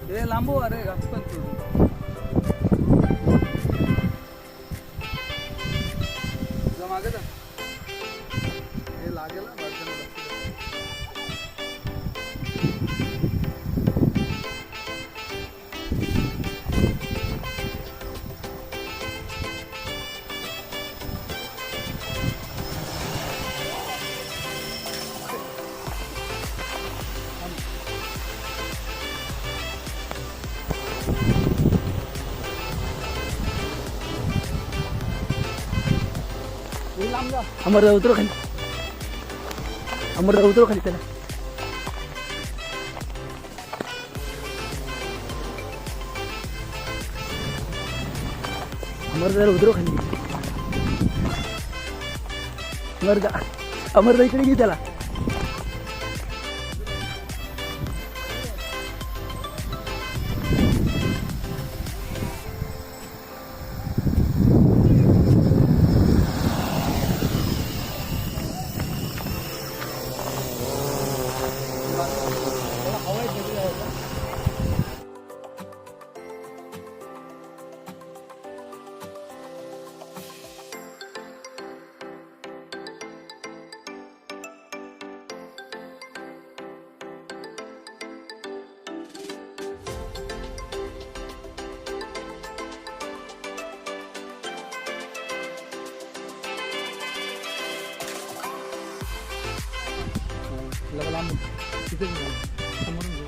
हे लांबो अरे घासपण सोडू तुझा मागे जा हे लागेल ना बाजूला अमरदा उतरो खाली अमरदा उतरो खाली त्याला अमरदा उतरो खाली अमरदा इकडे घे त्याला लांब तिथे समोरून घेऊ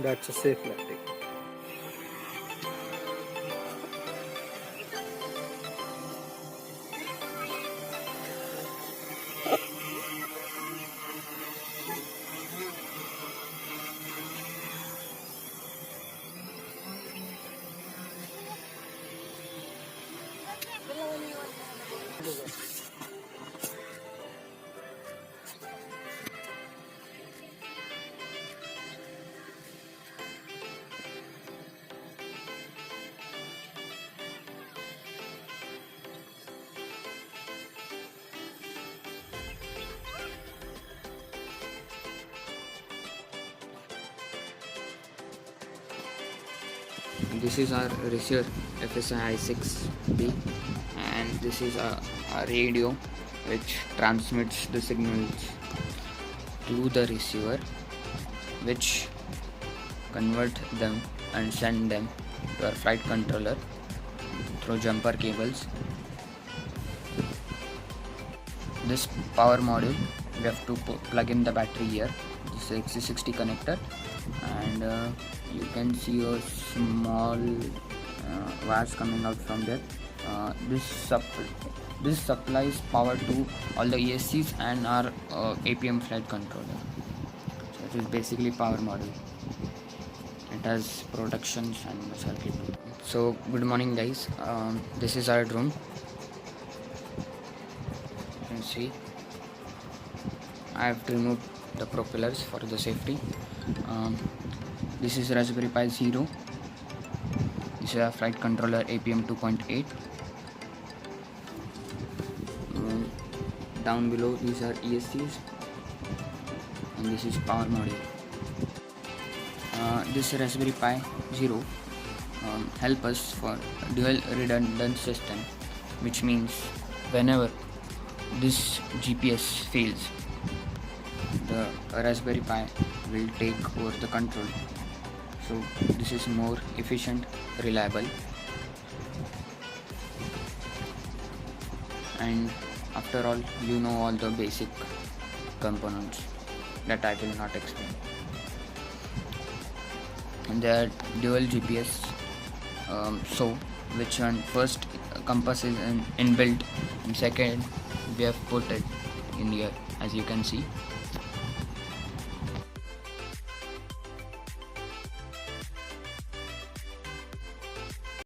That's a safe landing. This is our receiver FSI 6B, and this is a radio which transmits the signals to the receiver, which convert them and send them to our flight controller through jumper cables. This power module, we have to plug in the battery here. This is XC60 connector, and you can see a small wires coming out from there. This supplies power to all the ESCs and our APM flight controller. So it is basically power module. It has protections and circuit. So good morning guys, this is our drone. You can see I have removed the propellers for the safety. This is Raspberry Pi 0. This is a flight controller APM 2.8. Down below these are ESCs, and this is power module. This Raspberry Pi Zero help us for dual redundant system, which means whenever this GPS fails, the Raspberry Pi will take over the control. So this is more efficient, reliable, and after all, you know all the basic components that I will not explain. And there are dual GPS, so which one first compass is inbuilt, and second we have put it in here, as you can see.